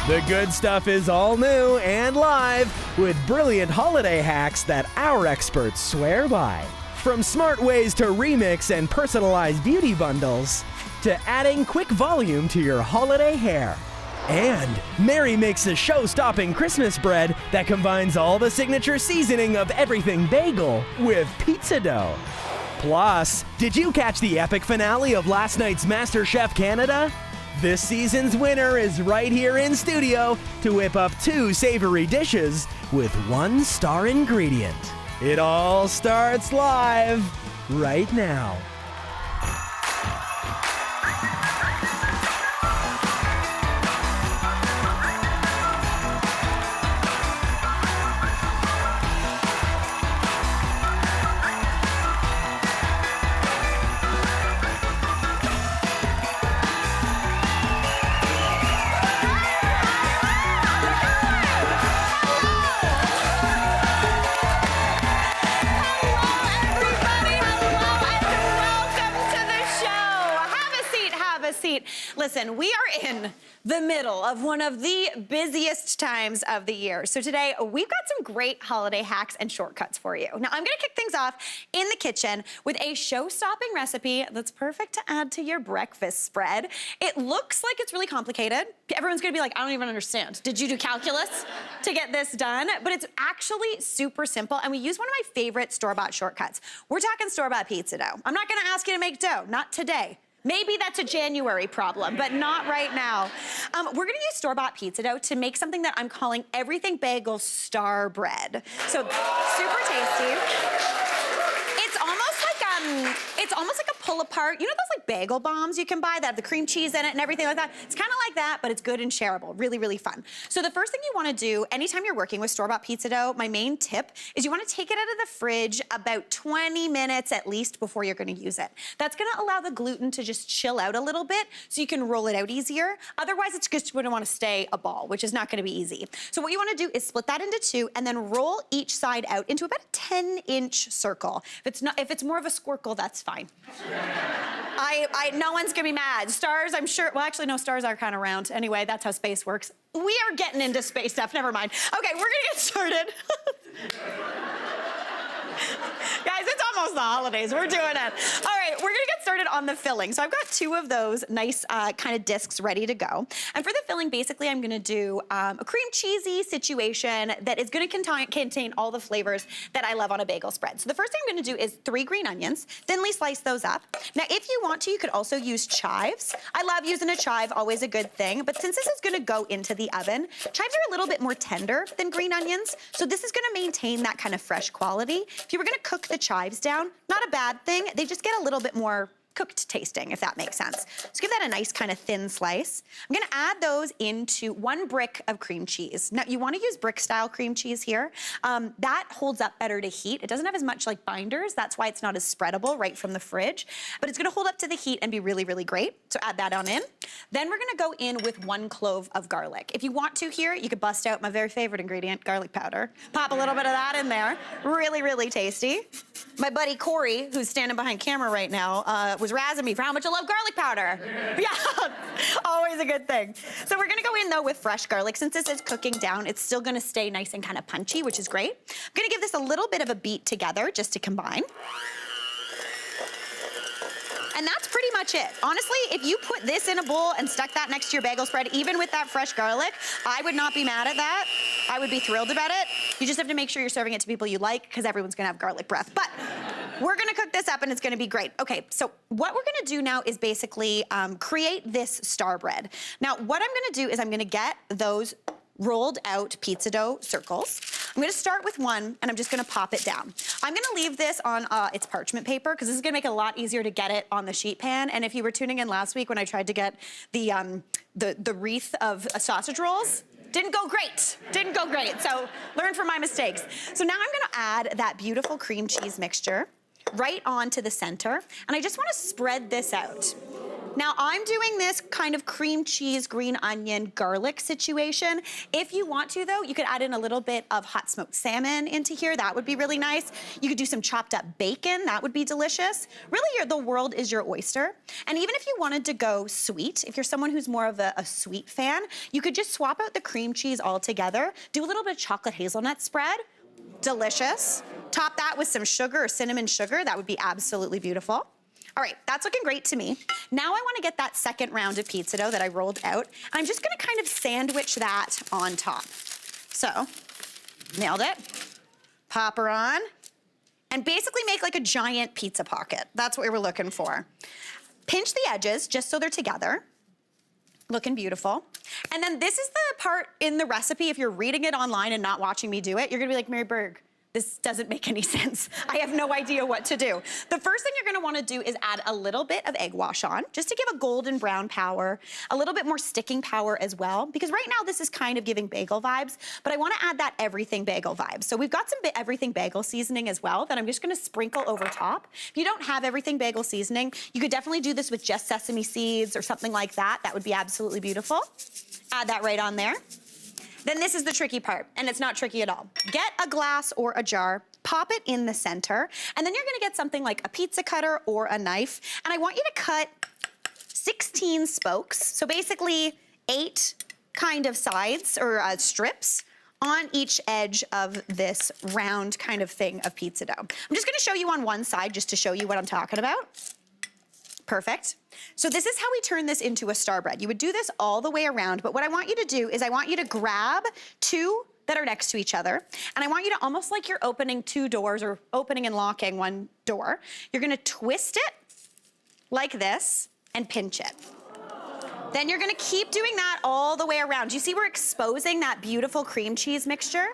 The good stuff is all new and live with brilliant holiday hacks that our experts swear by. From smart ways to remix and personalize beauty bundles, to adding quick volume to your holiday hair. And Mary makes a show-stopping Christmas bread that combines all the signature seasoning of everything bagel with pizza dough. Plus, did you catch the epic finale of last night's MasterChef Canada? This season's winner is right here in studio to whip up 2 savory dishes with 1 star ingredient. It all starts live right now. Listen, we are in the middle of one of the busiest times of the year. So today, we've got some great holiday hacks and shortcuts for you. Now, I'm gonna kick things off in the kitchen with a show-stopping recipe that's perfect to add to your breakfast spread. It looks like it's really complicated. Everyone's gonna be like, I don't even understand. Did you do calculus to get this done? But it's actually super simple, and we use one of my favorite store-bought shortcuts. We're talking store-bought pizza dough. I'm not gonna ask you to make dough, not today. Maybe that's a January problem, but not right now. We're gonna use store-bought pizza dough to make something that I'm calling everything bagel star bread. So super tasty. It's almost like a pull-apart. You know those like bagel bombs you can buy that have the cream cheese in it and everything like that? It's kind of like that, but it's good and shareable. Really, really fun. So the first thing you want to do anytime you're working with store-bought pizza dough, my main tip is you want to take it out of the fridge about 20 minutes at least before you're going to use it. That's going to allow the gluten to just chill out a little bit so you can roll it out easier. Otherwise, it's just going to want to stay a ball, which is not going to be easy. So what you want to do is split that into 2 and then roll each side out into about a 10-inch circle. If it's more of a squircle, that's fine. No one's gonna be mad. Stars, I'm sure, well, actually, no, stars are kind of round. Anyway, that's how space works. We are getting into space stuff, never mind. Okay, we're gonna get started. Guys, it's almost the holidays. We're doing it. All right, we're gonna get started on the filling. So I've got 2 of those nice kind of discs ready to go. And for the filling, basically, I'm gonna do a cream cheesy situation that is gonna contain all the flavors that I love on a bagel spread. So the first thing I'm gonna do is 3 green onions, thinly slice those up. Now, if you want to, you could also use chives. I love using a chive, always a good thing. But since this is gonna go into the oven, chives are a little bit more tender than green onions. So this is gonna maintain that kind of fresh quality. If you were gonna cook the chives down, not a bad thing. They just get a little bit more cooked tasting, if that makes sense. So give that a nice kind of thin slice. I'm gonna add those into 1 brick of cream cheese. Now, you wanna use brick-style cream cheese here. That holds up better to heat. It doesn't have as much like binders. That's why it's not as spreadable right from the fridge. But it's gonna hold up to the heat and be really, really great. So add that on in. Then we're gonna go in with 1 clove of garlic. If you want to here, you could bust out my very favorite ingredient, garlic powder. Pop a little bit of that in there. Really, really tasty. My buddy Corey, who's standing behind camera right now, was razzing me for how much I love garlic powder. Yeah, always a good thing. So we're gonna go in though with fresh garlic. Since this is cooking down, it's still gonna stay nice and kind of punchy, which is great. I'm gonna give this a little bit of a beat together just to combine. And that's pretty much it. Honestly, if you put this in a bowl and stuck that next to your bagel spread, even with that fresh garlic, I would not be mad at that. I would be thrilled about it. You just have to make sure you're serving it to people you like, because everyone's gonna have garlic breath. But we're gonna cook this up and it's gonna be great. Okay, so what we're gonna do now is basically create this star bread. Now, what I'm gonna do is I'm gonna get those rolled out pizza dough circles. I'm gonna start with 1 and I'm just gonna pop it down. I'm gonna leave this on its parchment paper because this is gonna make it a lot easier to get it on the sheet pan. And if you were tuning in last week when I tried to get the wreath of sausage rolls, didn't go great. Didn't go great. So learn from my mistakes. So now I'm gonna add that beautiful cream cheese mixture right onto the center. And I just wanna spread this out. Now I'm doing this kind of cream cheese, green onion, garlic situation. If you want to though, you could add in a little bit of hot smoked salmon into here. That would be really nice. You could do some chopped up bacon. That would be delicious. Really, the world is your oyster. And even if you wanted to go sweet, if you're someone who's more of a sweet fan, you could just swap out the cream cheese altogether, do a little bit of chocolate hazelnut spread. Delicious. Top that with some sugar or cinnamon sugar. That would be absolutely beautiful. All right, that's looking great to me. Now I wanna get that second round of pizza dough that I rolled out, and I'm just gonna kind of sandwich that on top. So, nailed it. Pop her on, and basically make like a giant pizza pocket. That's what we were looking for. Pinch the edges just so they're together. Looking beautiful. And then this is the part in the recipe, if you're reading it online and not watching me do it, you're gonna be like, Mary Berg, this doesn't make any sense. I have no idea what to do. The first thing you're gonna wanna do is add a little bit of egg wash on, just to give a golden brown power, a little bit more sticking power as well, because right now this is kind of giving bagel vibes, but I wanna add that everything bagel vibes. So we've got some everything bagel seasoning as well that I'm just gonna sprinkle over top. If you don't have everything bagel seasoning, you could definitely do this with just sesame seeds or something like that. That would be absolutely beautiful. Add that right on there. Then this is the tricky part, and it's not tricky at all. Get a glass or a jar, pop it in the center, and then you're gonna get something like a pizza cutter or a knife, and I want you to cut 16 spokes, so basically 8 kind of sides or strips on each edge of this round kind of thing of pizza dough. I'm just gonna show you on one side just to show you what I'm talking about. Perfect. So this is how we turn this into a star bread. You would do this all the way around, but what I want you to do is I want you to grab 2 that are next to each other, and I want you to almost like you're opening 2 doors or opening and locking one door. You're gonna twist it like this and pinch it. Then you're gonna keep doing that all the way around. You see we're exposing that beautiful cream cheese mixture?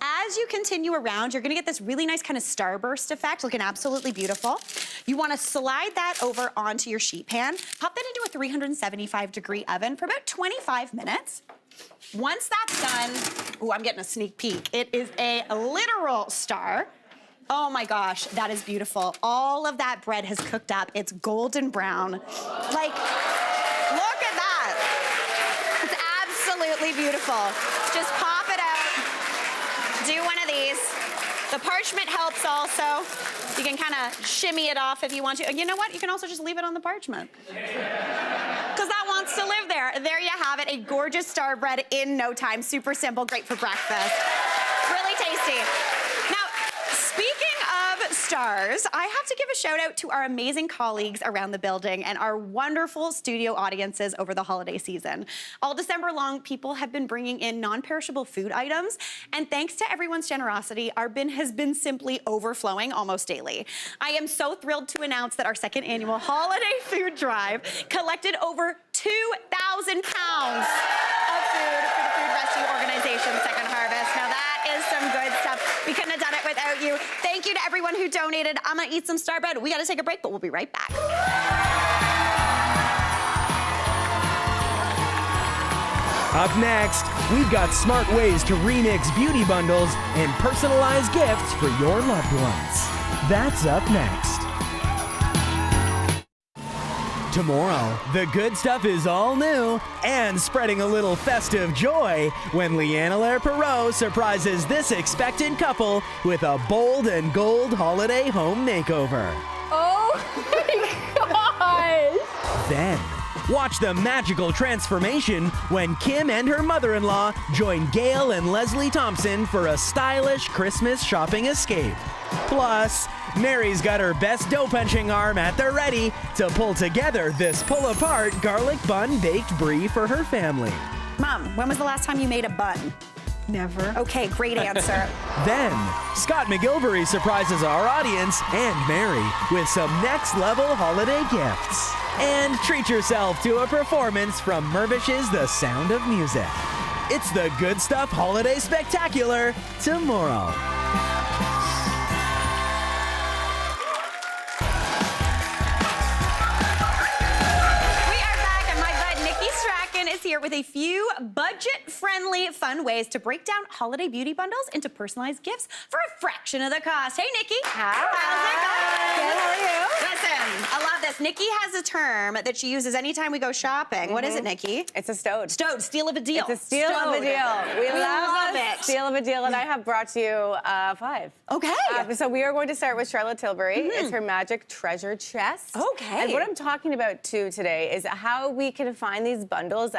As you continue around, you're gonna get this really nice kind of starburst effect, looking absolutely beautiful. You wanna slide that over onto your sheet pan, pop that into a 375-degree oven for about 25 minutes. Once that's done, ooh, I'm getting a sneak peek. It is a literal star. Oh my gosh, that is beautiful. All of that bread has cooked up. It's golden brown. Like, look at that. It's absolutely beautiful. Just pop it out. Do one of these. The parchment helps also. You can kind of shimmy it off if you want to. And you know what? You can also just leave it on the parchment. Because that wants to live there. There you have it, a gorgeous star bread in no time. Super simple, great for breakfast. Really tasty. Now, speaking of stars, I have to give a shout out to our amazing colleagues around the building and our wonderful studio audiences over the holiday season. All December long, people have been bringing in non-perishable food items, and thanks to everyone's generosity, our bin has been simply overflowing almost daily. I am so thrilled to announce that our second annual holiday food drive collected over 2,000 pounds of food for the food rescue organization Second Harvest. Now that is some good stuff. We couldn't have done it without you. Thank you to everyone who donated. I'm gonna eat some star bread. We gotta take a break, but we'll be right back. Up next, we've got smart ways to remix beauty bundles and personalize gifts for your loved ones. That's up next. Tomorrow, the good stuff is all new and spreading a little festive joy when Leanna Lair-Perot surprises this expectant couple with a bold and gold holiday home makeover. Oh my gosh! Then, watch the magical transformation when Kim and her mother-in-law join Gail and Leslie Thompson for a stylish Christmas shopping escape. Plus, Mary's got her best dough punching arm at the ready to pull together this pull-apart garlic bun baked brie for her family. Mom, when was the last time you made a bun? Never. Okay, great answer. Then, Scott McGilvery surprises our audience and Mary with some next-level holiday gifts. And treat yourself to a performance from Mirvish's The Sound of Music. It's the Good Stuff Holiday Spectacular tomorrow. Ryan is here with a few budget-friendly, fun ways to break down holiday beauty bundles into personalized gifts for a fraction of the cost. Hey, Nikki. Hi. How's it going? Good, how are you? Listen, I love this. Nikki has a term that she uses anytime we go shopping. What is it, Nikki? It's a stowed. Stowed, steal of a deal. It's a steal of a deal. We love it. Steal of a deal, and I have brought to you 5. Okay. So we are going to start with Charlotte Tilbury. It's her magic treasure chest. Okay. And what I'm talking about too today is how we can find these bundles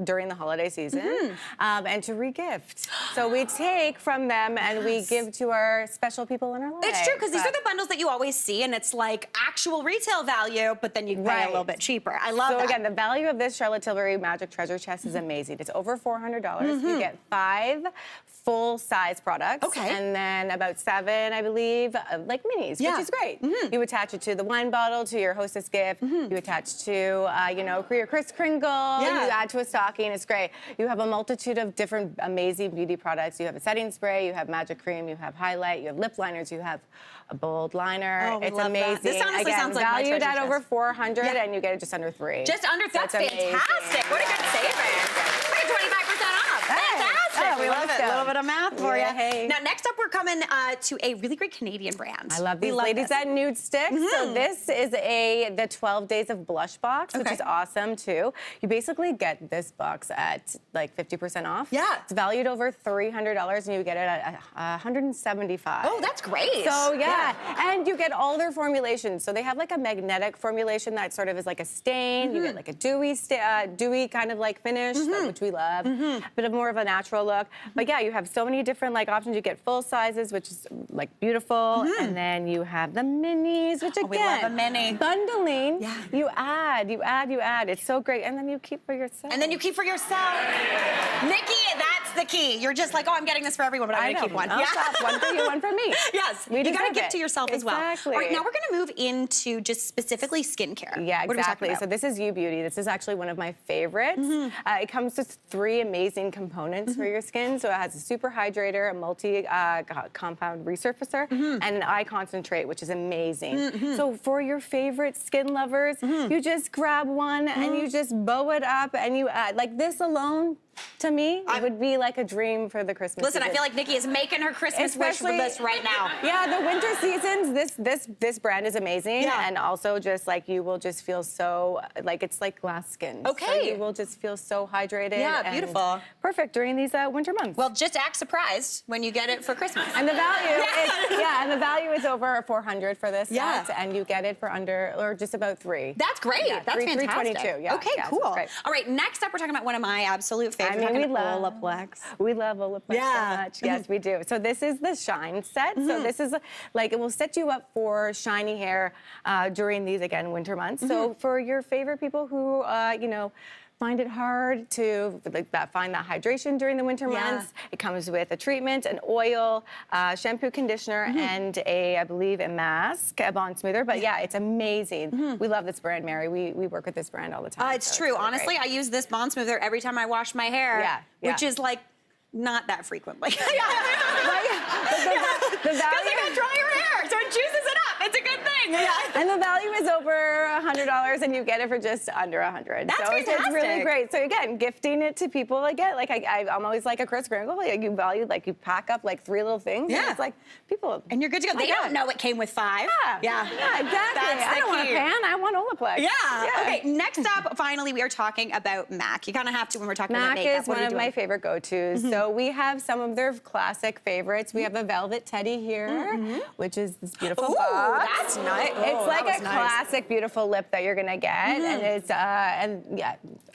during the holiday season and to regift. So we take from them and we give to our special people in our life. It's true, because these are the bundles that you always see, and it's like actual retail value, but then you can pay a little bit cheaper. I love that. So again, the value of this Charlotte Tilbury Magic Treasure Chest is amazing. It's over $400. You get 5 full-size products. Okay. And then about 7, I believe, like minis, which is great. You attach it to the wine bottle, to your hostess gift. You attach to, your Kris Kringle. You add to a stocking. It's great. You have a multitude of different amazing beauty products. You have a setting spray. You have magic cream. You have highlight. You have lip liners. You have a bold liner. Oh, it's amazing. That. This honestly sounds like my valued treasure at over chest. $400, and you get it just under 3. Just under, that's fantastic. What a good savings. We get 25% off. Fantastic. Oh, we love it. A little bit of math for you. Hey. Now, next up, we're coming to a really great Canadian brand. I love these ladies at Nude Sticks. So this is the 12 Days of Blush box, which is awesome too. You basically get this box at like 50% off. Yeah. It's valued over $300, and you get it at $175. Oh, that's great. So yeah, and you get all their formulations. So they have like a magnetic formulation that sort of is like a stain. You get like a dewy kind of like finish, which we love. A bit of more of a natural look. But yeah, you have so many different like options. You get full sizes, which is like beautiful, and then you have the minis, which again, we love a mini. Bundling. Yeah. You add. It's so great, and then you keep for yourself. Nikki, that's the key. You're just like, oh, I'm getting this for everyone, but I'm gonna keep one. I'll stop. One for you, one for me. Yes, you gotta give to yourself as well. Exactly. All right, now we're gonna move into just specifically skincare. Yeah, What are we talking exactly. about? So this is U Beauty. This is actually one of my favorites. It comes with 3 amazing components for your skin. So it has a super hydrator, a multi-compound resurfacer, and an eye concentrate, which is amazing. So for your favorite skin lovers, you just grab one and you just bow it up and you add. Like this alone, to me, it would be like a dream for the Christmas Listen, season. I feel like Nikki is making her Christmas wish list right now. Yeah, the winter seasons, this brand is amazing. Yeah. And also just like you will just feel so, like it's like glass skin. Okay. So you will just feel so hydrated. Yeah, and beautiful. Perfect during these winter months. Well, just act surprised when you get it for Christmas. And the value and the value is over $400 for this Yeah. set, and you get it for under, or just about 3. That's great. Yeah, That's fantastic. $322. Yeah. Okay, yeah, cool. so it's great. All right, next up, we're talking about one of my absolute favorites. I mean, we love Olaplex. We love Olaplex so much. Yes, we do. So this is the Shine set. So this is like, it will set you up for shiny hair during these, again, winter months. So for your favorite people who, find it hard to find that hydration during the winter months, it comes with a treatment, an oil, shampoo, conditioner, and I believe, a mask, a bond smoother. But yeah, it's amazing. We love this brand, Mary. We work with this brand all the time. It's so true. really Honestly, great. I use this bond smoother every time I wash my hair. Yeah. Which is like not that frequently. The value, Because I got drier hair, so it juices it up. It's a good thing. And the value is over $100, and you get it for just under $100. That's so it's really fantastic. great. So again, gifting it to people again, like I'm always like a Kris Kringle. Like you value, like you pack up like 3 little things. Yeah. And it's like people. And you're good to go. They don't know it came with 5. Yeah, exactly. That's I the don't want a key. pan. I want Olaplex. Yeah. Okay, next up, finally, we are talking about MAC. You kind of have to when we're talking about MAC makeup. is one of my favorite go-tos. So we have some of their classic favorites. We have a Velvet Teddy here, which is this beautiful box. That's nice. It's like a classic, beautiful lip that you're gonna get, and it's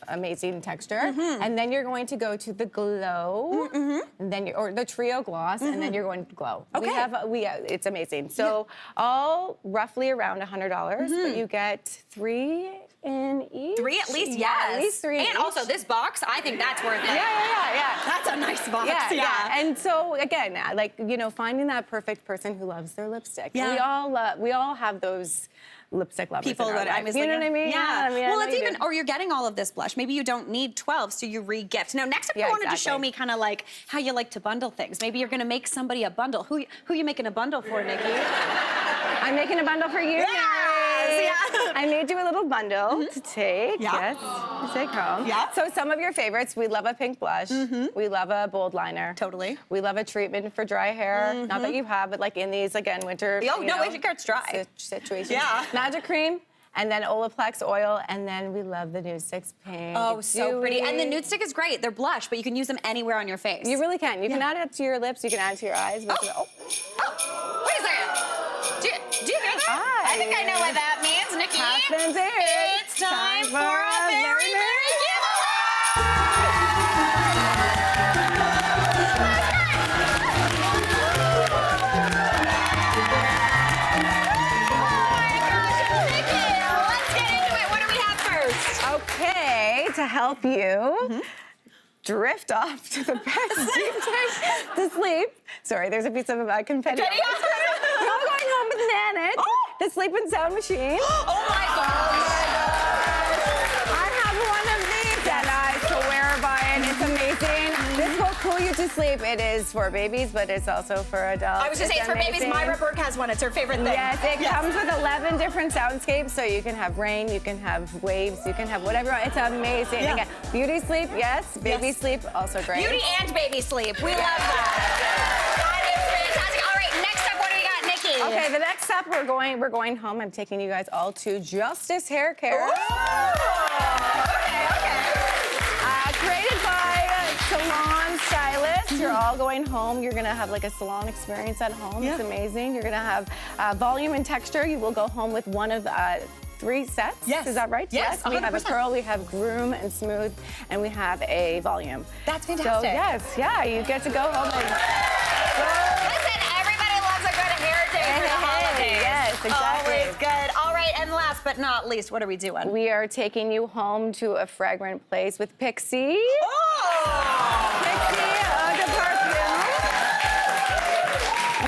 amazing texture. And then you're going to go to the Glow, and then or the Trio Gloss, and then you're going to Glow. Okay. It's amazing. So all roughly around $100, but you get 3 in each. 3 at least, Yeah, yes. at least 3 in And each. also this box, I think that's worth it. Yeah. That's a nice box. Yeah. And so again, like finding that perfect person who loves their lipstick. Yeah. We all have those lipstick lovers. People in our that life. You know what I mean? Yeah. I mean, well, I know it's you even, do. or you're getting all of this blush. Maybe you don't need 12, so you re-gift. Now, next up, you wanted to show me kind of like how you like to bundle things. Maybe you're going to make somebody a bundle. Who you making a bundle for, Nikki? I'm making a bundle for you. Yes, yeah. I made you a little bundle to take. Yeah. Yes, to take home. Yeah. So some of your favorites, we love a pink blush. We love a bold liner. Totally. We love a treatment for dry hair. Not that you have, but like in these, again, winter. Oh, no, winter it's dry. Situations. Yeah. Magic cream. And then Olaplex oil, and then we love the Nude Sticks pink. Oh, It's so pretty. dewy. And the nude stick is great. They're blush, but you can use them anywhere on your face. You really can. You can add it to your lips. You can add it to your eyes. But Oh, wait a second. Do you hear that? Hi. I think I know what that means, Nikki. Happens here. It's time for a very merry giveaway. Okay, to help you drift off to the best sleep time to sleep. Sorry, there's a piece of confetti. Confetti? We're all going home with Nanit, the sleep and sound machine. Oh my gosh. I have one of these and I swear by it. It's amazing. This will cool you to sleep. It is for babies, but it's also for adults. I was just saying, it's for babies. Myra Berg has one. It's her favorite thing. Yes, it comes with 11 different soundscapes, so you can have rain, you can have waves, you can have whatever. It's amazing. Yeah. Again, beauty sleep, yes. Baby sleep, also great. Beauty and baby sleep. We love that. That is fantastic. All right, next up, what do we got, Nikki? Okay, the next step, we're going home. I'm taking you guys all to Justice Hair Care. Created by salon stylists. You're all going home. You're gonna have like a salon experience at home. It's amazing. You're gonna have volume and texture. You will go home with one of 3 sets. Yes. Is that right? Yes, We have a 100%. curl, we have groom and smooth, and we have a volume. That's fantastic. So yes, yeah, you get to go home and Listen, everybody loves a good hair day for the holidays. yes, exactly. Always good. All right, and last but not least, what are we doing? we are taking you home to a fragrant place with Pixie. Oh! Pixie Eau de Parfum.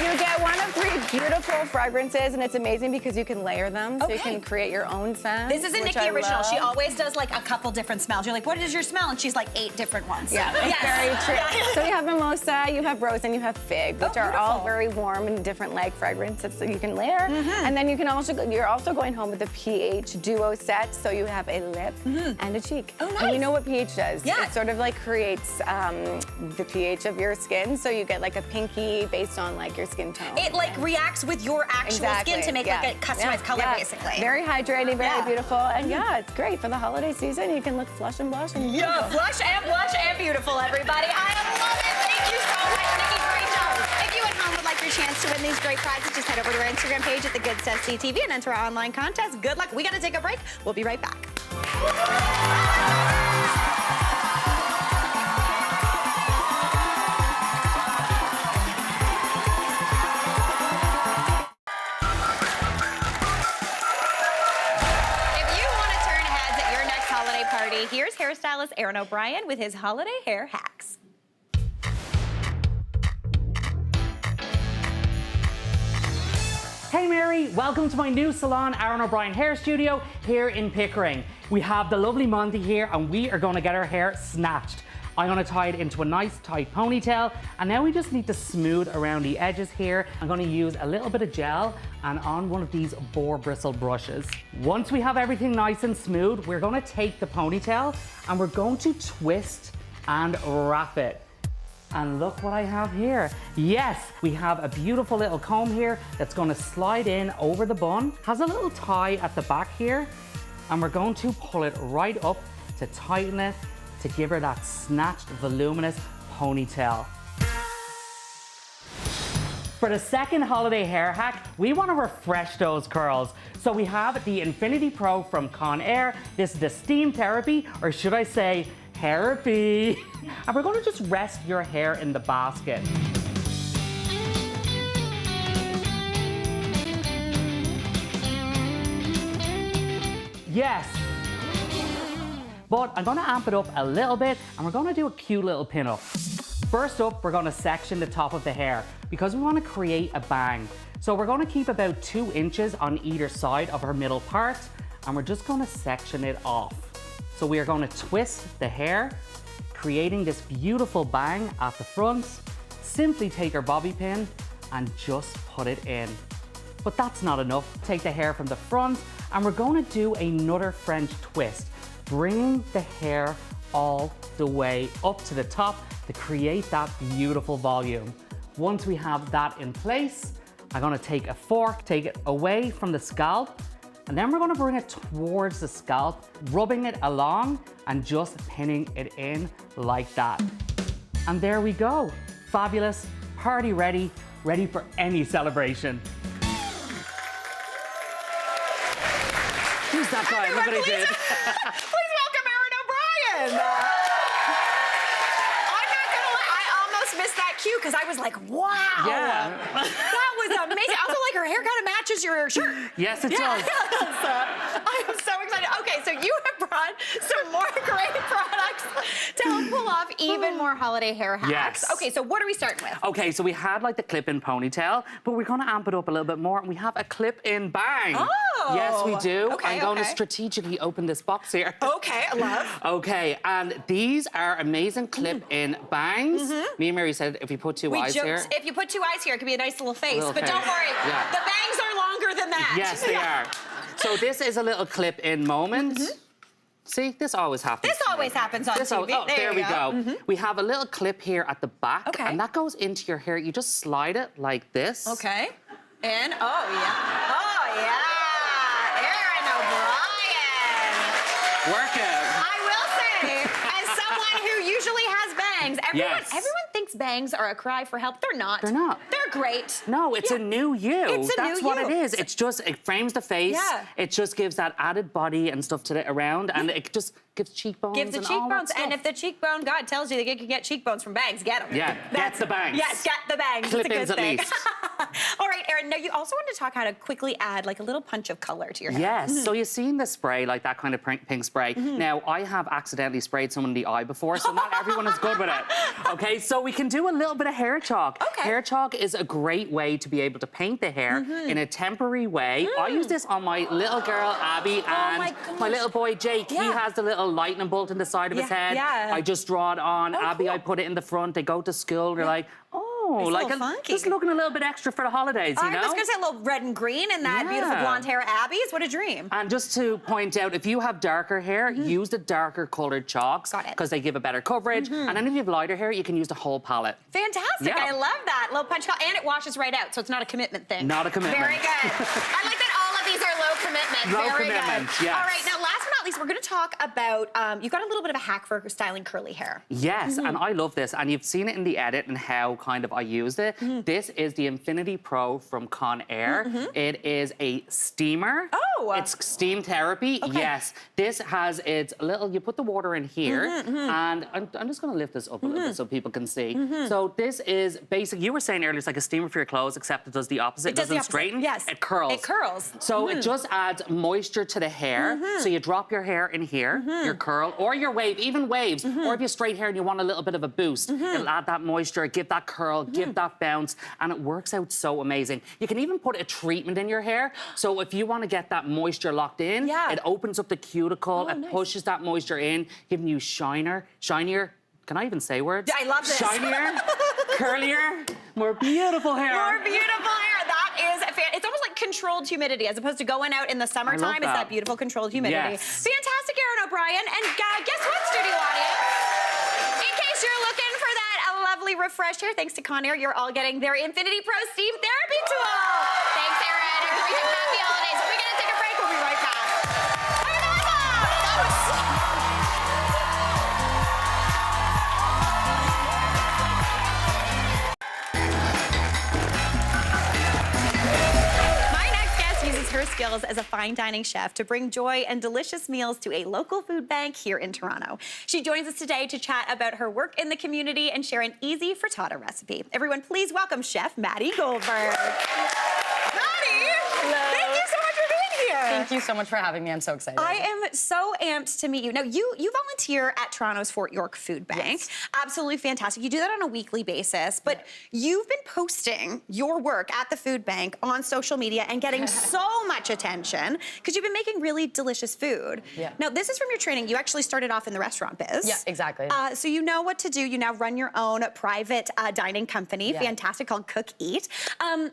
You get one of 3 beautiful fragrances, and it's amazing because you can layer them, so you Okay. can create your own scent. This is a which Nikki I original. She love. always does like a couple different smells. You're like, what is your smell? And she's like 8 different ones. Yeah, it's Yes. very true. Yeah. So you have mimosa, you have rose, and you have fig, which are all beautiful. very warm and different like fragrances that you can layer. And then you can also you're also going home with the pH duo set, so you have a lip and a cheek. Oh, nice. And you know what pH does? Yeah. It sort of like creates the pH of your skin, so you get like a pinky based on like your skin tone. It like reacts with your actual skin to make like a customized color, basically. Very hydrating, very Yeah. beautiful, and yeah, it's great for the holiday season. You can look flush and blush. And Yeah, blush and beautiful, everybody. I love it. Thank you so much, Nikki. Great job. If you at home would like your chance to win these great prizes, just head over to our Instagram page at The Good Stuff CTV and enter our online contest. Good luck. We got to take a break. We'll be right back. If you want to turn heads at your next holiday party, here's hairstylist Aaron O'Brien with his holiday hair hacks. Hey Mary, welcome to my new salon, Aaron O'Brien Hair Studio, here in Pickering. We have the lovely Monty here and we are going to get our hair snatched. I'm going to tie it into a nice tight ponytail, and now we just need to smooth around the edges here. I'm going to use a little bit of gel and on one of these boar bristle brushes. Once we have everything nice and smooth, we're going to take the ponytail and we're going to twist and wrap it. And look what I have here. Yes, we have a beautiful little comb here that's going to slide in over the bun. Has a little tie at the back here, and we're going to pull it right up to tighten it, to give her that snatched, voluminous ponytail. For the second holiday hair hack, we want to refresh those curls. So we have the Infinity Pro from Conair. This is the steam therapy, or should I say, therapy. And we're going to just rest your hair in the basket. Yes. But I'm going to amp it up a little bit and we're going to do a cute little pin-up. First up, we're going to section the top of the hair because we want to create a bang. So we're going to keep about 2 inches on either side of our middle part and we're just going to section it off. So we are going to twist the hair, creating this beautiful bang at the front. Simply take our bobby pin and just put it in. But that's not enough. Take the hair from the front And we're going to do another French twist, bringing the hair all the way up to the top to create that beautiful volume. Once we have that in place, I'm gonna take a fork, take it away from the scalp, and then we're gonna bring it towards the scalp, rubbing it along and just pinning it in like that. And there we go. Fabulous, party ready, ready for any celebration. Who's that guy? Look what he did. Please welcome Erin O'Brien. I'm not gonna lie, I almost missed that cue because I was like, wow. Yeah. That was amazing. Also, like, her hair kind of matches your shirt. Yes, it does. I'm so excited. Okay, so you have brought some more great products to help pull off even more holiday hair hacks. Yes. Okay, so what are we starting with? Okay, so we had like the clip-in ponytail, but we're gonna amp it up a little bit more, and we have a clip-in bang. Oh. Yes, we do. Okay, I'm going to okay. strategically open this box here. Okay, I love. Okay, and these are amazing clip-in bangs. Me and Mary said if we put two eyes here. If you put two eyes here, it could be a nice little face. Little But face. don't worry, Yeah. the bangs are longer than that. Yes, they are. So this is a little clip-in moment. See, this always happens. This always happens on TV. Oh, there we go. We have a little clip here at the back, Okay. and that goes into your hair. You just slide it like this. Okay. And, oh, yeah. Oh, yeah. Erin O'Brien. Work it. I will say, as someone who usually has bangs, Yes. everyone thinks bangs are a cry for help. They're not. They're not. They're great. No, it's a new you. It's a That's new what you. it is. It's just, it frames the face. Yeah. It just gives that added body and stuff to it around, and it just gives cheekbones. Gives the and all that cheekbones. And stuff. if the cheekbone god tells you that you can get cheekbones from bangs, get them. Yeah, get the bangs. Yes, get the bangs. It's a Clip-ins good at thing. least. All right, Erin, now you also wanted to talk how to quickly add like a little punch of color to your hair. Yes, so you've seen the spray, like that kind of pink spray. Now, I have accidentally sprayed someone in the eye before, so not everyone is good with it. Okay, so we can do a little bit of hair chalk. Okay. Hair chalk is a great way to be able to paint the hair in a temporary way. I use this on my little girl, Abby, and my my gosh. little boy, Jake. He Yeah. has the little lightning bolt in the side of his Yeah, head. yeah. I just draw it on. Oh, Abby, cool. I put it in the front. They go to school. They're like, oh, It's a like little funky. just looking a little bit extra for the holidays, you know? I was gonna say a little red and green and that beautiful Yeah. blonde hair Abby's. What a dream. And just to point out, if you have darker hair, use the darker coloured chalks Got it. because they give a better coverage. And then if you have lighter hair, you can use the whole palette. Fantastic. Yeah. I love that. Little punch color. And it washes right out, so it's not a commitment thing. Not a commitment. Very good. I like that all of these are low commitment. Low Very commitment, good. yes. All right, now last but not least, we're going to talk about, you got a little bit of a hack for styling curly hair. Yes, and I love this. And you've seen it in the edit and how kind of I used it. This is the Infinity Pro from Conair. It is a steamer. Oh. It's steam therapy. Okay. Yes. This has its little, you put the water in here, and I'm just going to lift this up a little bit so people can see. So this is basic. You were saying earlier it's like a steamer for your clothes, except it does the opposite. It does the doesn't opposite. straighten. Yes. It curls. It curls. So it just adds moisture to the hair. So you drop your hair in here, your curl, or your wave, even waves. Or if you have straight hair and you want a little bit of a boost, it'll add that moisture, give that curl, give that bounce, and it works out so amazing. You can even put a treatment in your hair. So if you want to get that moisture locked in, Yeah. it opens up the cuticle, it nice. pushes that moisture in, giving you shinier. Can I even say words? I love this. Shinier, curlier, more beautiful hair. More beautiful hair. That is, it's almost like controlled humidity as opposed to going out in the summertime. It's that. that beautiful controlled humidity. Yes. Fantastic, Erin O'Brien. And guess what, studio audience? In case you're looking for that lovely refreshed hair, thanks to Conair, you're all getting their Infinity Pro Steam Therapy Tool. Thanks, Erin. Everybody have happy holidays. We're going to take a break. We'll be right back. That was so My next guest uses her skills as a fine dining chef to bring joy and delicious meals to a local food bank here in Toronto. She joins us today to chat about her work in the community and share an easy frittata recipe. Everyone, please welcome Chef Maddy Goldberg. Maddy! Thank you so much for being here. Thank you so much for having me. I'm so excited. I am so amped to meet you. Now, you volunteer at Toronto's Fort York Food Bank. Yes. Absolutely fantastic. You do that on a weekly basis, but you've been posting your work at the food bank on social media and getting so much attention because you've been making really delicious food. Yeah. Now, this is from your training. You actually started off in the restaurant biz. Yeah, exactly. So you know what to do. You now run your own private dining company, Yeah. fantastic, called Cook Eat.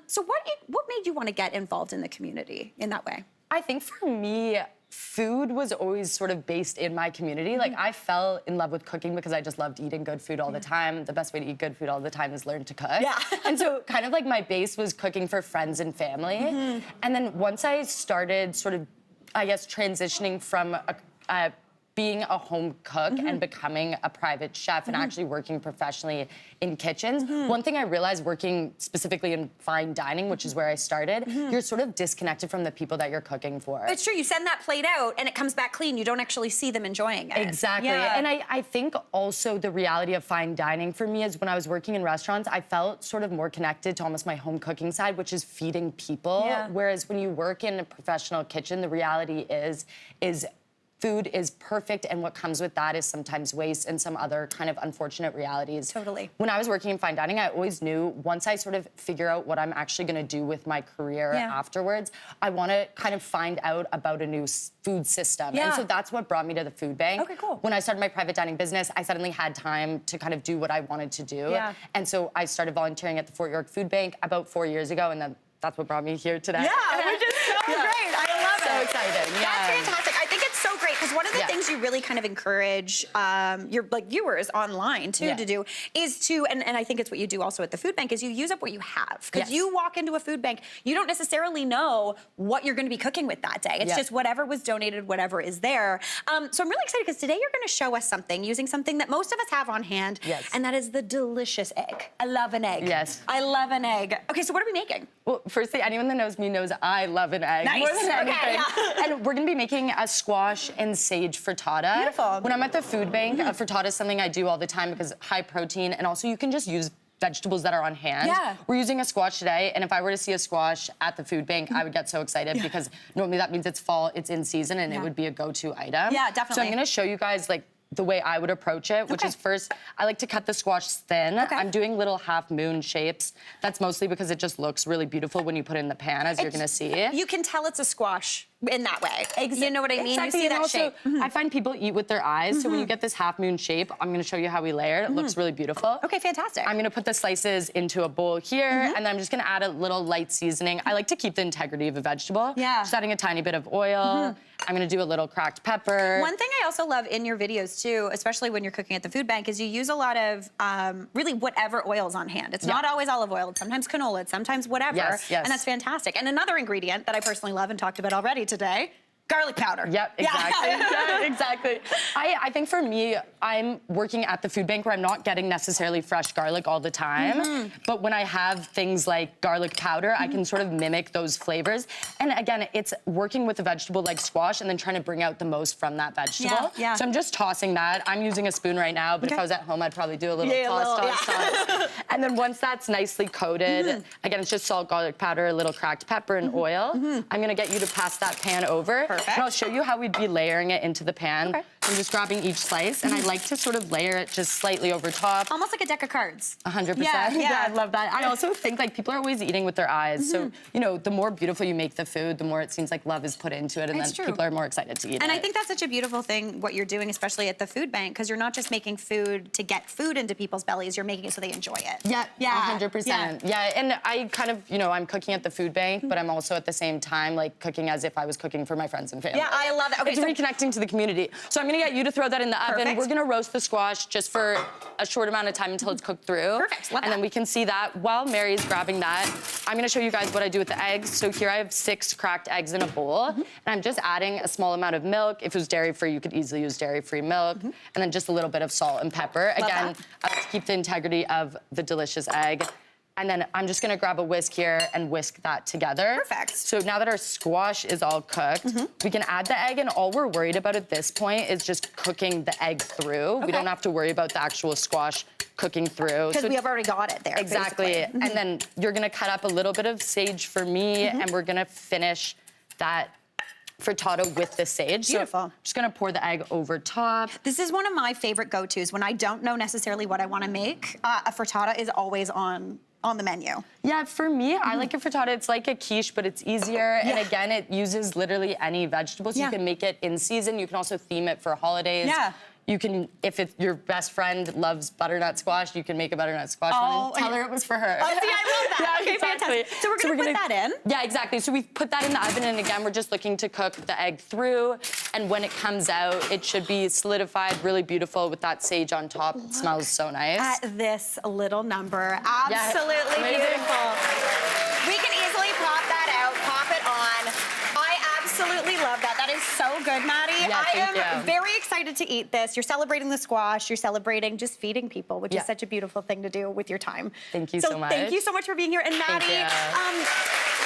So what made you want to get involved in the community in that way? I think for me, food was always sort of based in my community. Like, I fell in love with cooking because I just loved eating good food all the time. The best way to eat good food all the time is learn to cook. Yeah. And so kind of like my base was cooking for friends and family. And then once I started sort of, I guess, transitioning from being a home cook and becoming a private chef and actually working professionally in kitchens, one thing I realized working specifically in fine dining, which is where I started, you're sort of disconnected from the people that you're cooking for. It's true. You send that plate out and it comes back clean. You don't actually see them enjoying it. Exactly. Yeah. And I think also the reality of fine dining for me is when I was working in restaurants, I felt sort of more connected to almost my home cooking side, which is feeding people. Yeah. Whereas when you work in a professional kitchen, the reality is food is perfect, and what comes with that is sometimes waste and some other kind of unfortunate realities. Totally. When I was working in fine dining, I always knew once I sort of figure out what I'm actually gonna do with my career afterwards, I wanna kind of find out about a new food system. Yeah. And so that's what brought me to the food bank. Okay, cool. When I started my private dining business, I suddenly had time to kind of do what I wanted to do. Yeah. And so I started volunteering at the Fort York Food Bank about 4 years ago, and then that's what brought me here today. Yeah, which is so great. I love it. So exciting. Yeah. That's fantastic. I think it's so great because one of the things you really kind of encourage your viewers online too to do is to, and I think it's what you do also at the food bank, is you use up what you have. Because you walk into a food bank, you don't necessarily know what you're going to be cooking with that day. It's just whatever was donated, whatever is there. So I'm really excited because today you're going to show us something using something that most of us have on hand, and that is the delicious egg. I love an egg. Yes. I love an egg. Okay, so what are we making? Well, firstly, anyone that knows me knows I love an egg more than anything. And we're gonna be making a squash and sage frittata. Beautiful. When I'm at the food bank, a frittata is something I do all the time because high protein, and also you can just use vegetables that are on hand. Yeah. We're using a squash today, and if I were to see a squash at the food bank, I would get so excited because normally that means it's fall, it's in season, and it would be a go-to item. Yeah, definitely. So I'm gonna show you guys like the way I would approach it, which is first, I like to cut the squash thin. I'm doing little half moon shapes. That's mostly because it just looks really beautiful when you put it in the pan, as you're gonna see. You can tell it's a squash in that way. You know what I mean? Exactly. You see that also, shape. I find people eat with their eyes, so when you get this half moon shape, I'm gonna show you how we layer it. It looks really beautiful. Okay, fantastic. I'm gonna put the slices into a bowl here, and then I'm just gonna add a little light seasoning. I like to keep the integrity of a vegetable. Yeah. Just adding a tiny bit of oil. I'm gonna do a little cracked pepper. One thing I also love in your videos too, especially when you're cooking at the food bank, is you use a lot of really whatever oil's on hand. It's not always olive oil, it's sometimes canola, it's sometimes whatever. Yes. And that's fantastic. And another ingredient that I personally love and talked about already today, garlic powder. Yep, exactly. Yeah, exactly. I think for me, I'm working at the food bank where I'm not getting necessarily fresh garlic all the time. But when I have things like garlic powder, I can sort of mimic those flavors. And again, it's working with a vegetable like squash and then trying to bring out the most from that vegetable. Yeah. So I'm just tossing that. I'm using a spoon right now, but if I was at home, I'd probably do a little toss. And then once that's nicely coated, again, it's just salt, garlic powder, a little cracked pepper, and oil. I'm gonna get you to pass that pan over. Perfect. And I'll show you how we'd be layering it into the pan. I'm just grabbing each slice, and I like to sort of layer it just slightly over top. Almost like a deck of cards. 100%. Yeah. I love that. I also think like people are always eating with their eyes. So, you know, the more beautiful you make the food, the more it seems like love is put into it, and It's then true. people are more excited to eat it. And I think that's such a beautiful thing, what you're doing, especially at the food bank, because you're not just making food to get food into people's bellies, you're making it so they enjoy it. Yeah, Yeah. 100%. Yeah, and I kind of, you know, I'm cooking at the food bank, but I'm also at the same time like cooking as if I was cooking for my friends and family. Yeah, I love that. Okay, It's so reconnecting to the community. So I'm gonna get you to throw that in the oven. Perfect. We're gonna roast the squash just for a short amount of time until it's cooked through. Perfect, love And that. then we can see that. While Mary's grabbing that, I'm gonna show you guys what I do with the eggs. So here I have 6 cracked eggs in a bowl, and I'm just adding a small amount of milk. If it was dairy-free, you could easily use dairy-free milk, and then just a little bit of salt and pepper. Again, I like to keep the integrity of the delicious egg. And then I'm just gonna grab a whisk here and whisk that together. Perfect. So now that our squash is all cooked, we can add the egg, and all we're worried about at this point is just cooking the egg through. We don't have to worry about the actual squash cooking through. because we have already got it there. Exactly. basically. And then you're gonna cut up a little bit of sage for me, and we're gonna finish that frittata with the sage. Beautiful. So just gonna pour the egg over top. This is one of my favorite go-tos. When I don't know necessarily what I want to make, a frittata is always on the menu. Yeah, for me, I like a frittata. It's like a quiche, but it's easier. And again, it uses literally any vegetable. So you can make it in season. You can also theme it for holidays. Yeah. You can, if it's your best friend loves butternut squash, you can make a butternut squash one and tell her it was for her. Oh, see, I love that. Yeah, Okay, exactly. fantastic. So we're gonna put that in. Yeah, exactly. So we've put that in the oven, and again, we're just looking to cook the egg through. And when it comes out, it should be solidified, really beautiful with that sage on top. It smells so nice. At this little number, absolutely beautiful. We can easily pop that out, pop it on. I absolutely love that. That is so good, Maddy. Yeah, I am thank you. very excited to eat this. You're celebrating the squash. You're celebrating just feeding people, which is such a beautiful thing to do with your time. Thank you so much. Thank you so much for being here. And Maddy,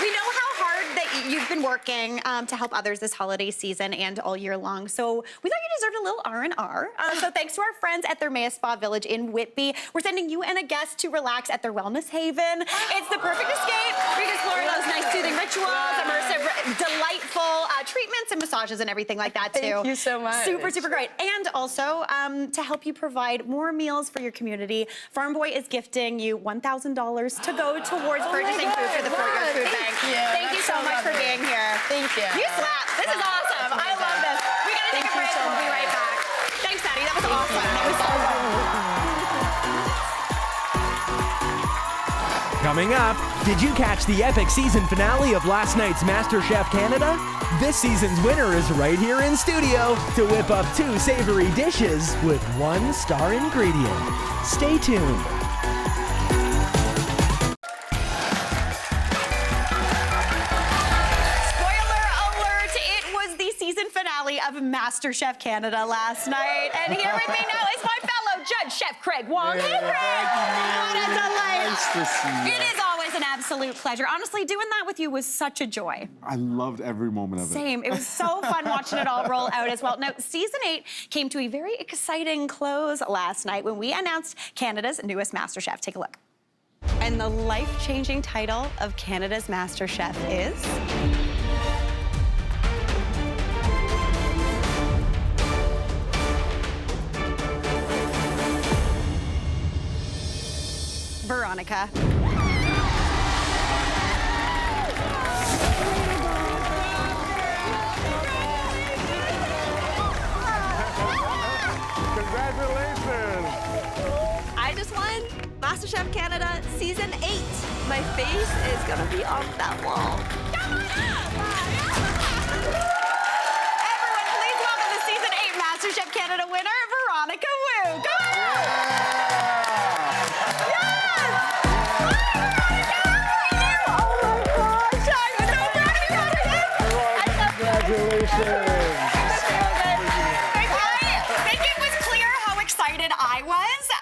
we know how hard that you've been working to help others this holiday season and all year long. So we thought you deserved a little R&R. So thanks to our friends at their Maya Spa Village in Whitby, we're sending you and a guest to relax at their wellness haven. It's the perfect escape where you can explore those nice soothing rituals, immersive, delightful treatments and massages and everything like that too. Thank you so much. Super, super great. And also to help you provide more meals for your community, Farm Boy is gifting you $1,000 to go towards purchasing food for the Fort York Food Bank. Thank you so much for being here. Thank you. You slap. This is awesome. I love this. We gotta take a break. We'll be right back. Thanks, Maddy. That was awesome. That was so good. Coming up, did you catch the epic season finale of last night's MasterChef Canada? This season's winner is right here in studio to whip up 2 savory dishes with 1-star ingredient. Stay tuned. Season finale of MasterChef Canada last night. And here with me now is my fellow judge, Chef Craig Wong. Hey, Craig! What a delight. Nice to see you. It is always an absolute pleasure. Honestly, doing that with you was such a joy. I loved every moment of it. Same. It was so fun watching it all roll out as well. Now, season 8 came to a very exciting close last night when we announced Canada's newest MasterChef. Take a look. And the life-changing title of Canada's MasterChef is... Veronica. Congratulations! I just won MasterChef Canada Season 8. My face is gonna be on that wall. Everyone, please welcome the Season 8 MasterChef Canada winner, Veronica Wu. Go!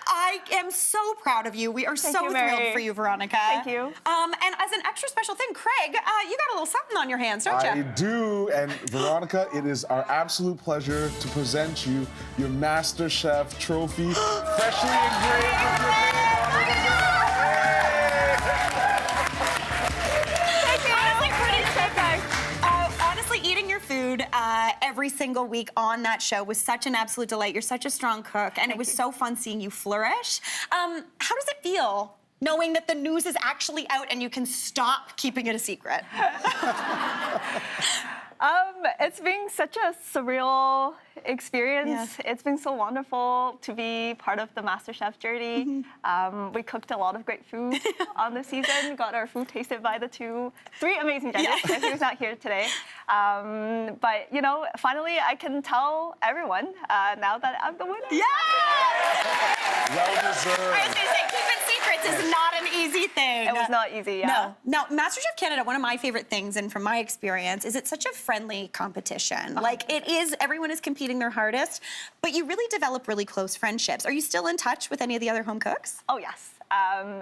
I am so proud of you. We are so thrilled for you, Veronica. Thank you. And as an extra special thing, Craig, you got a little something on your hands, don't you? I do, and Veronica, it is our absolute pleasure to present you your MasterChef trophy, freshly engraved with your name on it. Honestly, eating your food every single week on that show was such an absolute delight. You're such a strong cook, and it was so fun seeing you flourish. How does it feel knowing that the news is actually out and you can stop keeping it a secret? It's been such a surreal experience. Yeah. It's been so wonderful to be part of the MasterChef journey. We cooked a lot of great food on the season, got our food tasted by the 3 amazing judges who's not here today. But, you know, finally I can tell everyone now that I'm the winner. Yeah! Well deserved. I was going to say, keeping secrets is not an easy thing. It was not easy, yeah. No. Now, MasterChef Canada, one of my favorite things, and from my experience, is it's such a friendly competition. Like, it is, everyone is competing their hardest, but you really develop really close friendships. Are you still in touch with any of the other home cooks? Oh, yes.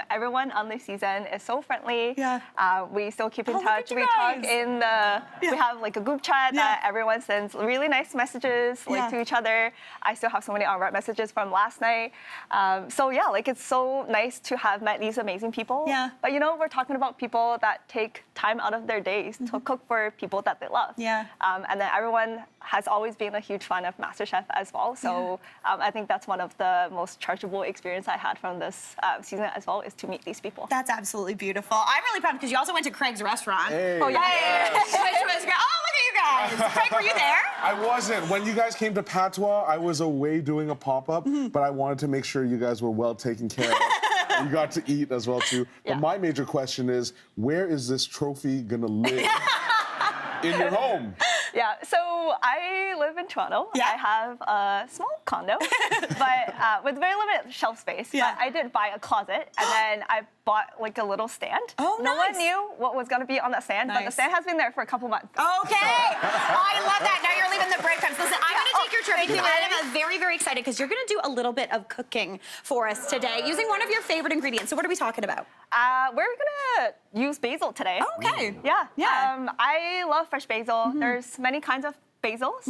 Everyone on this season is so friendly. Yeah. We still keep in look touch. at you We talk guys. in the, we have like a group chat that everyone sends really nice messages like to each other. I still have so many unread messages from last night. So yeah, like it's so nice to have met these amazing people. Yeah. But you know, we're talking about people that take time out of their days to cook for people that they love. Yeah. And then everyone has always been a huge fan of MasterChef as well. So I think that's one of the most chargeable experience I had from this season reason as well is to meet these people. That's absolutely beautiful. I'm really proud because you also went to Craig's restaurant. Hey. Oh, yeah. Which was great. Oh, look at you guys. Craig, were you there? I wasn't. When you guys came to Patois, I was away doing a pop-up, but I wanted to make sure you guys were well taken care of. You got to eat as well, too. Yeah. But my major question is, where is this trophy gonna live in your home? Yeah, so I live in Toronto. Yeah. I have a small condo, but with very limited shelf space. Yeah. But I did buy a closet, and then I bought like a little stand. Oh, No nice. one knew what was gonna be on that stand, but the Nice. stand has been there for a couple months. Okay. I love that. Now you're leaving the breadcrumbs. Listen, I'm going to take your trophy. thank you, I am very, very excited because you're going to do a little bit of cooking for us today using one of your favorite ingredients. So what are we talking about? We're gonna use basil today. Okay. Yeah. Yeah. I love fresh basil. There's many kinds of basils.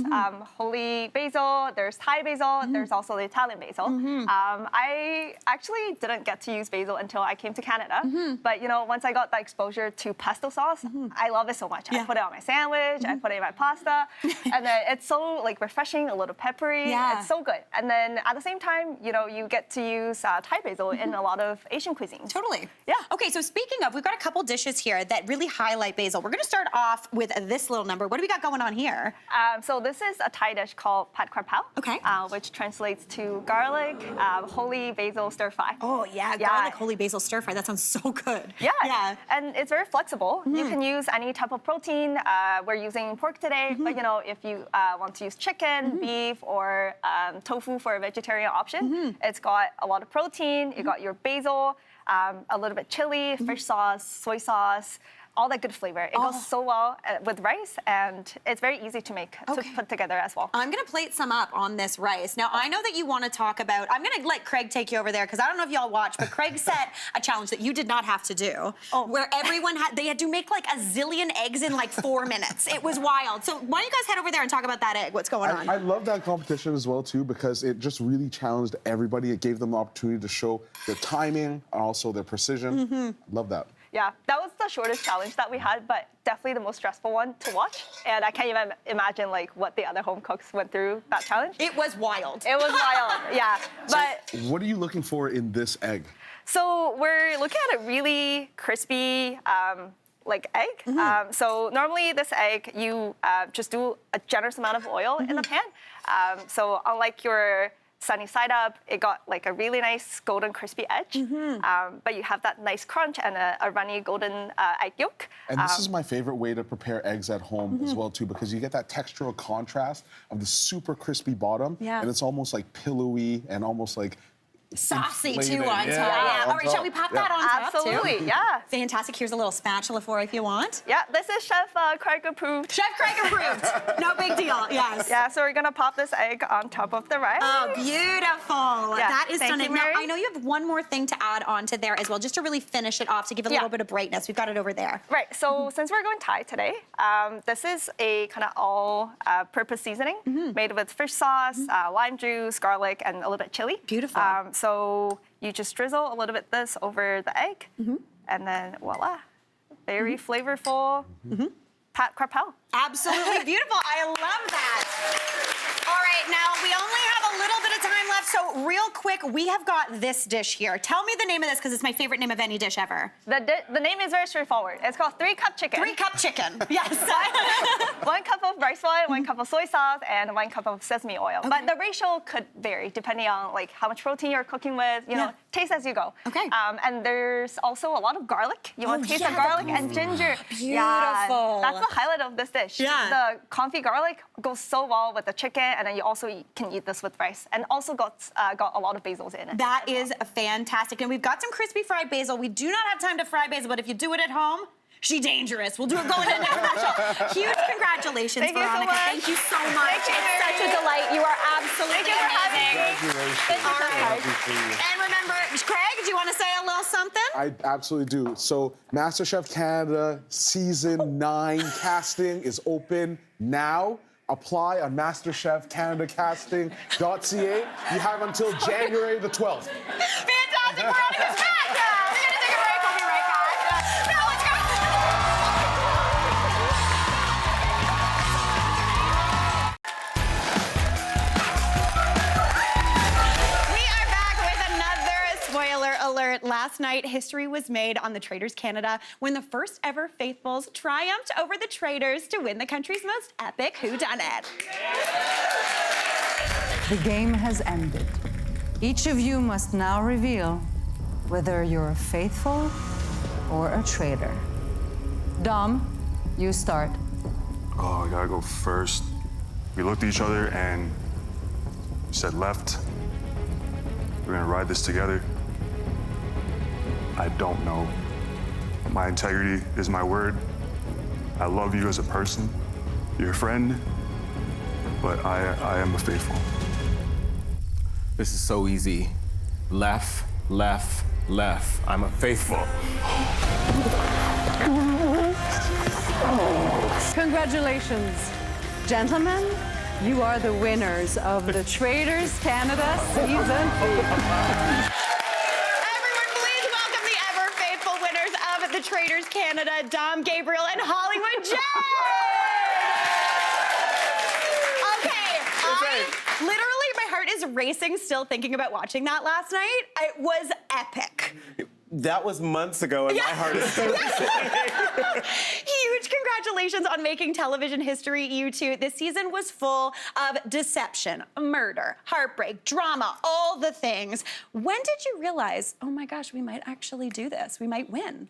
Holy basil, there's Thai basil, there's also the Italian basil. I actually didn't get to use basil until I came to Canada. But you know, once I got that exposure to pesto sauce, I love it so much. Yeah. I put it on my sandwich, I put it in my pasta, and then it's so like refreshing, a little peppery. Yeah. It's so good. And then at the same time, you know, you get to use Thai basil in a lot of Asian cuisines. Totally. Yeah. Okay, so speaking of, we've got a couple dishes here that really highlight basil. We're going to start off with this little number. What do we got going on here? So this is a Thai dish called Pad Krap Pao, Okay. which translates to garlic, holy basil stir fry. Oh, yeah, garlic holy basil stir fry. That sounds so good. Yeah. Yeah. And it's very flexible. You can use any type of protein. We're using pork today, but you know, if you want to use chicken, beef, or tofu for a vegetarian option, it's got a lot of protein. You got your basil, a little bit chili, fish sauce, soy sauce. All that good flavor. It goes so well with rice, and it's very easy to make, to put together as well. I'm gonna plate some up on this rice. Now, I know that you wanna talk about, I'm gonna let Craig take you over there, because I don't know if y'all watch, but Craig set a challenge that you did not have to do, where everyone they had to make like a zillion eggs in like 4 minutes. It was wild. So why don't you guys head over there and talk about that egg, what's going on? I love that competition as well, too, because it just really challenged everybody. It gave them the opportunity to show their timing and also their precision. Love that. Yeah, that was the shortest challenge that we had, but definitely the most stressful one to watch. And I can't even imagine like what the other home cooks went through that challenge. It was wild. It was wild, yeah. But What are you looking for in this egg? so we're looking at a really crispy like egg. So normally this egg, you just do a generous amount of oil in the pan. So unlike your sunny side up, it got like a really nice golden crispy edge. But you have that nice crunch and a runny golden egg yolk. And this is my favorite way to prepare eggs at home as well, too, because you get that textural contrast of the super crispy bottom, and it's almost like pillowy and almost like Saucy too inflated. on top. Yeah, All right, shall we pop that on top too? Absolutely, yeah. Fantastic. Here's a little spatula for if you want. Yeah, this is Chef Craig approved. Chef Craig approved. No big deal. Yes. Yeah, so we're gonna pop this egg on top of the rice. Oh, beautiful. Yeah, That is thank stunning. you, Now, Mary. I know you have one more thing to add on to there as well, just to really finish it off, to give it a Yeah. little bit of brightness. We've got it over there. Right, so since we're going Thai today, this is a kind of all-purpose seasoning made with fish sauce, lime juice, garlic, and a little bit chili. Beautiful. So you just drizzle a little bit this over the egg, and then voila, very flavorful Pad Krap Pao. Absolutely beautiful. I love that. All right, now we only have a little bit of time left, so real quick, we have got this dish here. Tell me the name of this, because it's my favorite name of any dish ever. The name is very straightforward. It's called 3-cup chicken. 3-cup chicken. Yes. 1 cup of rice wine, 1 cup of soy sauce, and 1 cup of sesame oil. But the ratio could vary depending on like how much protein you're cooking with. You know, taste as you go. Okay. And there's also a lot of garlic. You want to taste the garlic and ginger. Beautiful. Yeah, that's the highlight of this dish. Yeah. The confit garlic goes so well with the chicken, and then you also can eat this with rice, and also got a lot of basils in it. That is fantastic. And we've got some crispy fried basil. We do not have time to fry basil, but if you do it at home, she dangerous. We'll do it going in there special. Huge congratulations, Thank you so Veronica. much. Thank you so much. Thank you, It's such a Mary. delight. You are absolutely Thank you for having amazing. me. Congratulations. And remember, Craig, do you want to say a little something? I absolutely do. So, MasterChef Canada Season 9 casting is open now. Apply on MasterChefCanadaCasting.ca. You have until January the 12th. Fantastic. Veronica's back. We're going to take a break. We'll be right back. Now let's go. We are back with another spoiler alert last night, history was made on the Traitors Canada when the first ever Faithfuls triumphed over the Traitors to win the country's most epic whodunit. The game has ended. Each of you must now reveal whether you're a faithful or a traitor. Dom, you start. Oh, I gotta go first. We looked at each other and said left. We're gonna ride this together. I don't know. My integrity is my word. I love you as a person. You're a friend, but I am a faithful. This is so easy. Left, left, left. I'm a faithful. Congratulations. Gentlemen, you are the winners of the Traitors Canada Season 8. Everyone, please welcome the ever faithful winners of the Traitors Canada, Dom, Gabriel, and Hollywood Jen! Okay, literally, my heart is racing still thinking about watching that last night. It was epic. That was months ago, and my heart is still Huge congratulations on making television history, you two. This season was full of deception, murder, heartbreak, drama, all the things. When did you realize, oh my gosh, we might actually do this? We might win?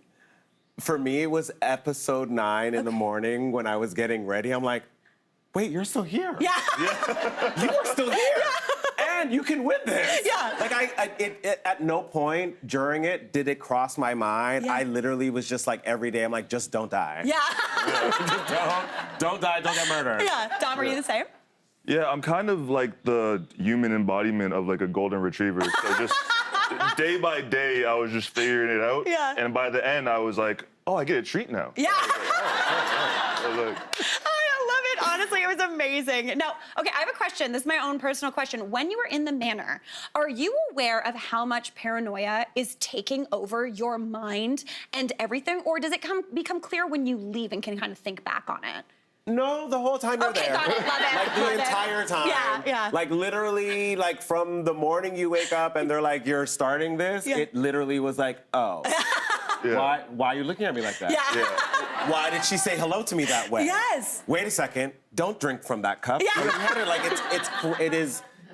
For me, it was episode 9 in the morning when I was getting ready. I'm like, wait, you're still here. Yeah. You are still here. And you can win this. Yeah. Like at no point during it did it cross my mind. Yeah. I literally was just like every day, I'm like, just don't die. Yeah. Just don't die, don't get murdered. Yeah. Dom, are you the same? Yeah, I'm kind of like the human embodiment of like a golden retriever. So just day by day, I was just figuring it out. Yeah. And by the end, I was like, oh, I get a treat now. Yeah. I was like, I love it. Honestly, it was amazing. Now, okay, I have a question. This is my own personal question. When you were in the manor, are you aware of how much paranoia is taking over your mind and everything? Or does it become clear when you leave and can kind of think back on it? No, the whole time you're Okay, there. got it, love it, Like the love it. entire time. Yeah, yeah. Like literally, like from the morning you wake up and they're like, you're starting this, Yeah. it literally was like, oh. yeah. Why are you looking at me like that? Yeah. Why did she say hello to me that way? Yes. Wait a second, don't drink from that cup. Yeah. Like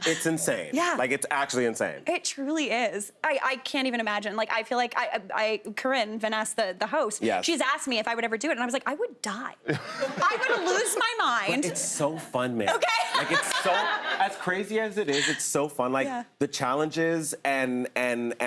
it's insane. Yeah. Like it's actually insane. It truly is. I can't even imagine. Like, I feel like Corinne, Vanessa, the host, Yes. she's asked me if I would ever do it, and I was like, I would die. I would lose my mind. But it's so fun, man. Okay. Like it's so, as crazy as it is, it's so fun. Like Yeah. the challenges and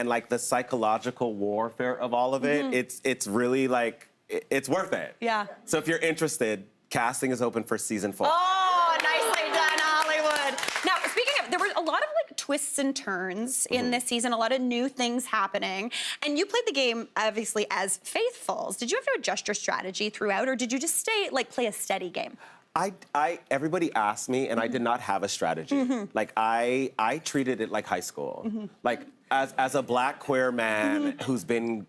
like the psychological warfare of all of it, it's really like, it's worth it. Yeah. So if you're interested, casting is open for season 4. Oh, nicely done, Hollywood. Now, speaking of, there were a lot of like twists and turns in this season, a lot of new things happening. And you played the game, obviously, as Faithfuls. Did you have to adjust your strategy throughout, or did you just play a steady game? Everybody asked me, and I did not have a strategy. Like I treated it like high school. Like as a Black queer man who's been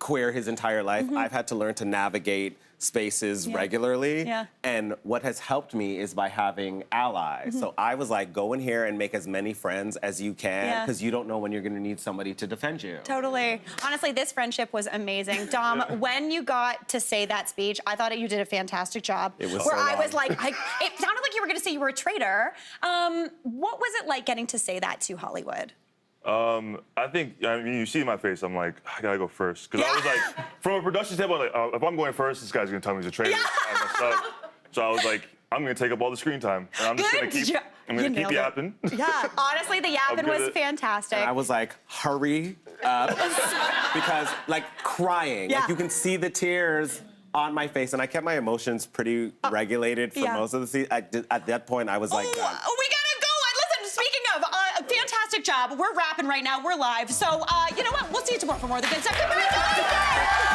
queer his entire life, I've had to learn to navigate spaces regularly. Yeah. And what has helped me is by having allies. So I was like, go in here and make as many friends as you can, because you don't know when you're gonna need somebody to defend you. Totally. Honestly, this friendship was amazing. Dom, when you got to say that speech, I thought you did a fantastic job. It was Where so I was long. like, it sounded like you were gonna say you were a traitor. What was it like getting to say that to Hollywood? I mean, you see my face, I'm like, I gotta go first. Because I was like, from a production standpoint, I'm like, if I'm going first, this guy's gonna tell me he's a traitor. I messed up. So I was like, I'm gonna take up all the screen time. And I'm just gonna keep yapping. Yeah, honestly, the yapping was fantastic. And I was like, hurry up. Because, like, crying. Yeah. Like, you can see the tears on my face. And I kept my emotions pretty regulated for most of the season. At that point, I was like, We gotta go. Listen, speaking of, fantastic job. We're wrapping right now. We're live. So, you know what? We'll see you tomorrow for more of the good stuff. Goodbye, guys.